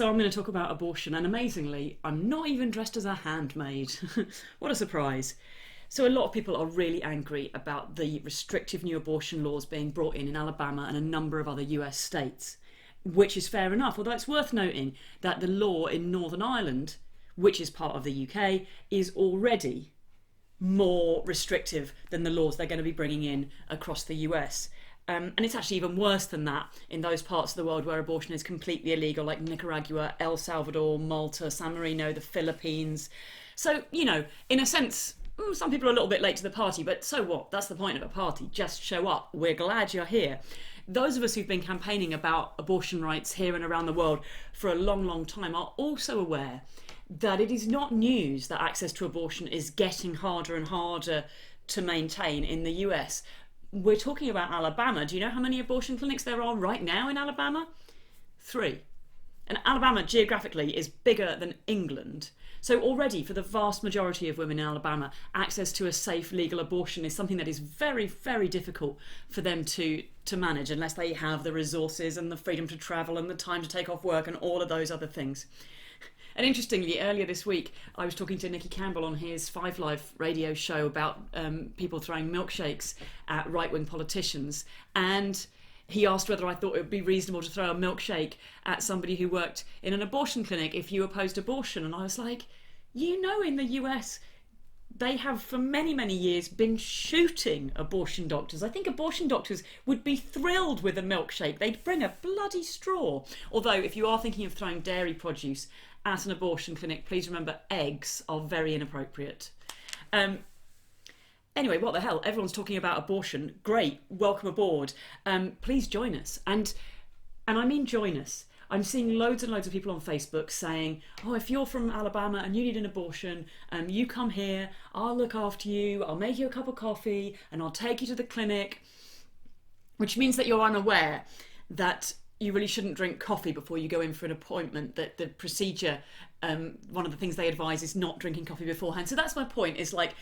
So I'm going to talk about abortion, and amazingly, I'm not even dressed as a handmaid. What a surprise. So a lot of people are really angry about the restrictive new abortion laws being brought in Alabama and a number of other US states, which is fair enough, although it's worth noting that the law in Northern Ireland, which is part of the UK, is already more restrictive than the laws they're going to be bringing in across the US. And it's actually even worse than that in those parts of the world where abortion is completely illegal, like Nicaragua, El Salvador, Malta, San Marino, the Philippines. So, in a sense, some people are a little bit late to the party, but so what? That's the point of a party. Just show up. We're glad you're here. Those of us who've been campaigning about abortion rights here and around the world for a long, long time are also aware that it is not news that access to abortion is getting harder and harder to maintain in the US. We're talking about Alabama. Do you know how many abortion clinics there are right now in Alabama? 3. And Alabama geographically is bigger than England. So already for the vast majority of women in Alabama, access to a safe legal abortion is something that is very, very difficult for them to manage unless they have the resources and the freedom to travel and the time to take off work and all of those other things. And interestingly, earlier this week, I was talking to Nicky Campbell on his 5 Live radio show about people throwing milkshakes at right-wing politicians. And he asked whether I thought it would be reasonable to throw a milkshake at somebody who worked in an abortion clinic if you opposed abortion. And I was like, in the US, they have for many, many years been shooting abortion doctors. I think abortion doctors would be thrilled with a milkshake. They'd bring a bloody straw. Although, if you are thinking of throwing dairy produce at an abortion clinic, please remember eggs are very inappropriate. Anyway, what the hell? Everyone's talking about abortion. Great, welcome aboard. Please join us. And I mean join us. I'm seeing loads and loads of people on Facebook saying, oh, if you're from Alabama and you need an abortion, you come here, I'll look after you, I'll make you a cup of coffee, and I'll take you to the clinic. Which means that you're unaware that you really shouldn't drink coffee before you go in for an appointment, that the procedure, one of the things they advise is not drinking coffee beforehand. So that's my point, is like,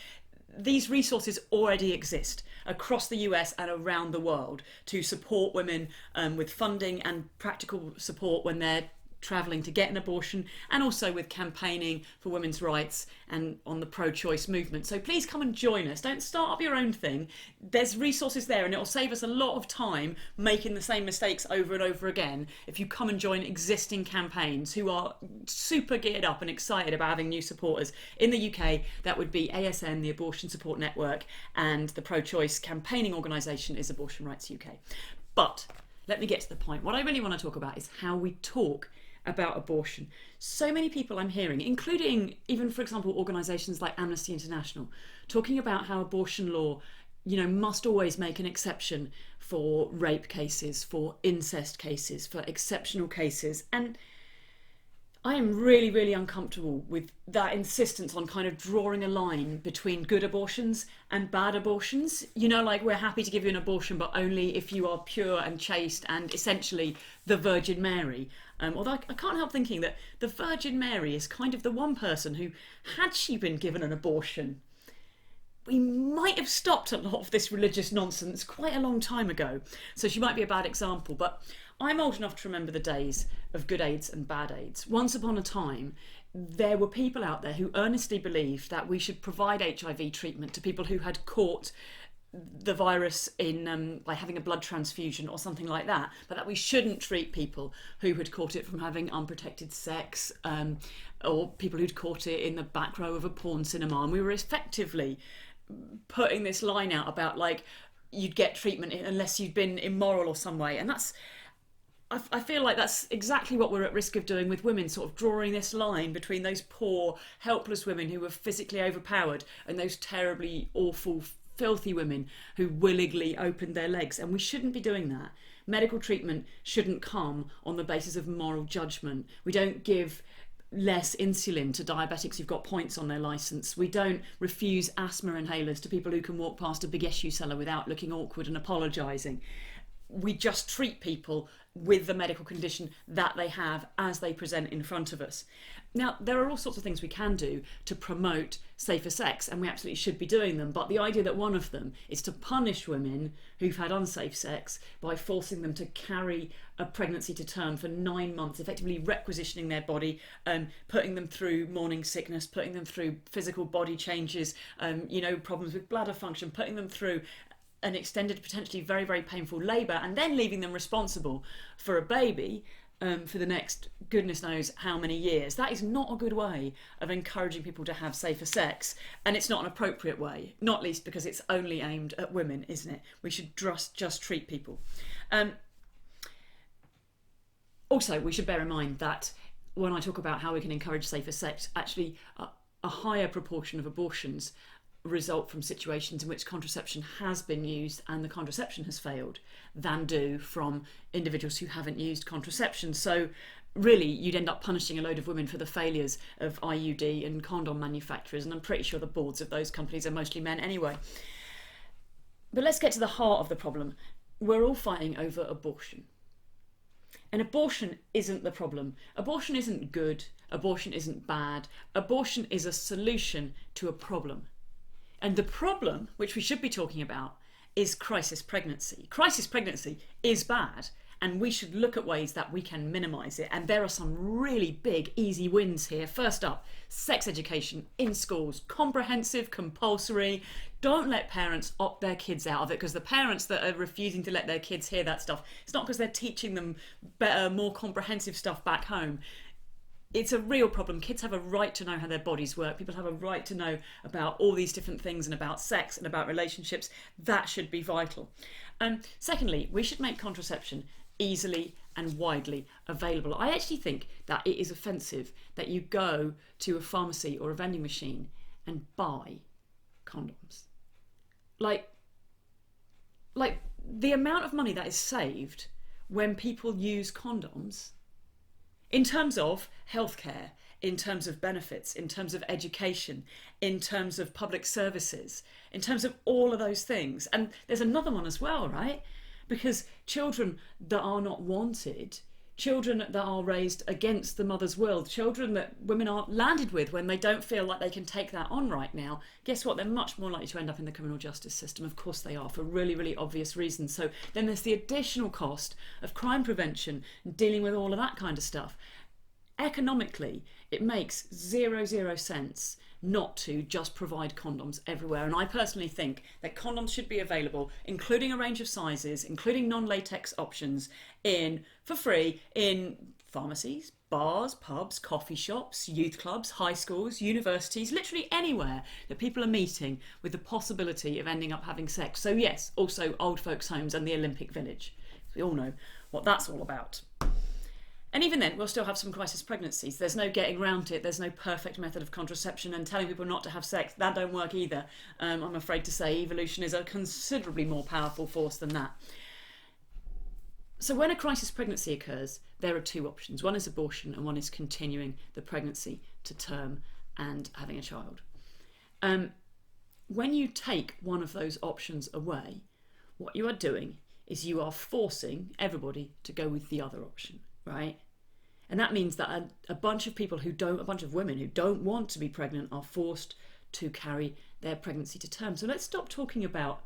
these resources already exist across the US and around the world to support women with funding and practical support when they're travelling to get an abortion, and also with campaigning for women's rights and on the pro-choice movement. So please come and join us. Don't start up your own thing. There's resources there, and it'll save us a lot of time making the same mistakes over and over again if you come and join existing campaigns who are super geared up and excited about having new supporters. In the UK, that would be ASN, the Abortion Support Network, and the pro-choice campaigning organisation is Abortion Rights UK. But let me get to the point. What I really want to talk about is how we talk about abortion. So many people I'm hearing, including even, for example, organisations like Amnesty International, talking about how abortion law, must always make an exception for rape cases, for incest cases, for exceptional cases. And I am really, really uncomfortable with that insistence on kind of drawing a line between good abortions and bad abortions. Like, we're happy to give you an abortion, but only if you are pure and chaste and essentially the Virgin Mary. Although I can't help thinking that the Virgin Mary is kind of the one person who, had she been given an abortion, we might have stopped a lot of this religious nonsense quite a long time ago. So she might be a bad example, but I'm old enough to remember the days of good AIDS and bad AIDS. Once upon a time, there were people out there who earnestly believed that we should provide HIV treatment to people who had caught the virus in by having a blood transfusion or something like that, but that we shouldn't treat people who had caught it from having unprotected sex, or people who'd caught it in the back row of a porn cinema. And we were effectively putting this line out about, like, you'd get treatment unless you'd been immoral or some way. And that's, I feel like that's exactly what we're at risk of doing with women, sort of drawing this line between those poor, helpless women who were physically overpowered and those terribly awful, filthy women who willingly opened their legs. And we shouldn't be doing that. Medical treatment shouldn't come on the basis of moral judgment. We don't give less insulin to diabetics who've got points on their licence. We don't refuse asthma inhalers to people who can walk past a big issue seller without looking awkward and apologising. we just treat people with the medical condition that they have as they present in front of us. Now, there are all sorts of things we can do to promote safer sex, and we absolutely should be doing them, but the idea that one of them is to punish women who've had unsafe sex by forcing them to carry a pregnancy to term for 9 months, effectively requisitioning their body, putting them through morning sickness, putting them through physical body changes, problems with bladder function, putting them through an extended, potentially very, very painful labour, and then leaving them responsible for a baby for the next goodness knows how many years. That is not a good way of encouraging people to have safer sex, and it's not an appropriate way, not least because it's only aimed at women, isn't it? We should just treat people. Also, we should bear in mind that when I talk about how we can encourage safer sex, actually a higher proportion of abortions result from situations in which contraception has been used and the contraception has failed than do from individuals who haven't used contraception. So really you'd end up punishing a load of women for the failures of IUD and condom manufacturers, and I'm pretty sure the boards of those companies are mostly men anyway. But let's get to the heart of the problem. We're all fighting over abortion. And abortion isn't the problem. Abortion isn't good. Abortion isn't bad. Abortion is a solution to a problem. And the problem, which we should be talking about, is crisis pregnancy. Crisis pregnancy is bad, and we should look at ways that we can minimise it. And there are some really big, easy wins here. First up, sex education in schools, comprehensive, compulsory. Don't let parents opt their kids out of it, because the parents that are refusing to let their kids hear that stuff, it's not because they're teaching them better, more comprehensive stuff back home. It's a real problem. Kids have a right to know how their bodies work. People have a right to know about all these different things and about sex and about relationships. That should be vital. Secondly, we should make contraception easily and widely available. I actually think that it is offensive that you go to a pharmacy or a vending machine and buy condoms. Like the amount of money that is saved when people use condoms, in terms of healthcare, in terms of benefits, in terms of education, in terms of public services, in terms of all of those things. And there's another one as well, right? Because children that are not wanted, children that are raised against the mother's will, children that women are landed with when they don't feel like they can take that on right now, guess what? They're much more likely to end up in the criminal justice system. Of course they are, for really, really obvious reasons. So then there's the additional cost of crime prevention and dealing with all of that kind of stuff. Economically, it makes zero sense not to just provide condoms everywhere. And I personally think that condoms should be available, including a range of sizes, including non-latex options, for free in pharmacies, bars, pubs, coffee shops, youth clubs, high schools, universities, literally anywhere that people are meeting with the possibility of ending up having sex. So yes, also old folks' homes and the Olympic Village. We all know what that's all about. And even then, we'll still have some crisis pregnancies. There's no getting around it. There's no perfect method of contraception, and telling people not to have sex, that don't work either. I'm afraid to say evolution is a considerably more powerful force than that. So when a crisis pregnancy occurs, there are two options. One is abortion and one is continuing the pregnancy to term and having a child. When you take one of those options away, what you are doing is you are forcing everybody to go with the other option. Right? And that means that a bunch of women who don't want to be pregnant are forced to carry their pregnancy to term. So let's stop talking about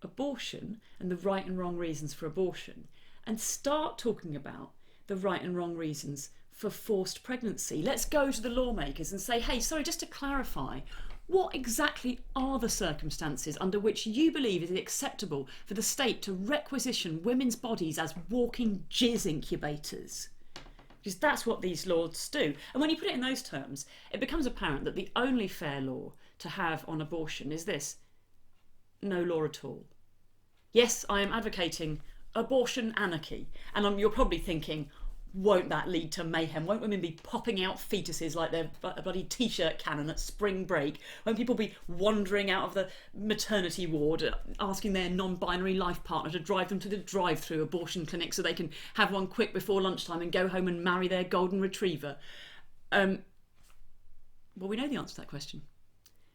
abortion and the right and wrong reasons for abortion and start talking about the right and wrong reasons for forced pregnancy. Let's go to the lawmakers and say, hey, sorry, just to clarify, what exactly are the circumstances under which you believe it is acceptable for the state to requisition women's bodies as walking jizz incubators? Because that's what these laws do. And when you put it in those terms, it becomes apparent that the only fair law to have on abortion is this: no law at all. Yes, I am advocating abortion anarchy. And you're probably thinking, won't that lead to mayhem? Won't women be popping out fetuses like their bloody t-shirt cannon at spring break? Won't people be wandering out of the maternity ward asking their non-binary life partner to drive them to the drive-through abortion clinic so they can have one quick before lunchtime and go home and marry their golden retriever? Well, we know the answer to that question.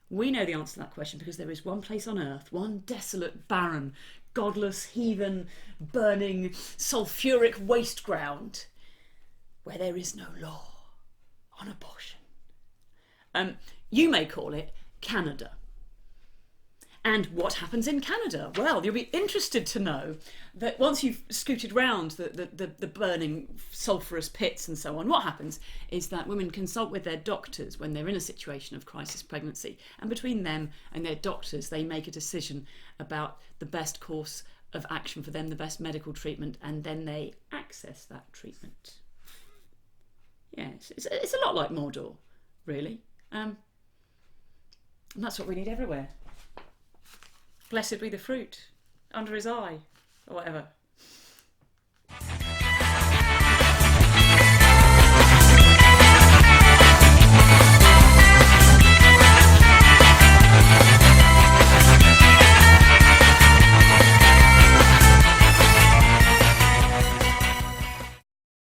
We know the answer to that question because there is one place on earth, one desolate, barren, godless, heathen, burning, sulphuric waste ground where there is no law on abortion. You may call it Canada. And what happens in Canada? Well, you'll be interested to know that once you've scooted round the burning sulphurous pits and so on, what happens is that women consult with their doctors when they're in a situation of crisis pregnancy. And between them and their doctors, they make a decision about the best course of action for them, the best medical treatment, and then they access that treatment. Yes, it's a lot like Mordor, really. And that's what we need everywhere. Blessed be the fruit under his eye, or whatever.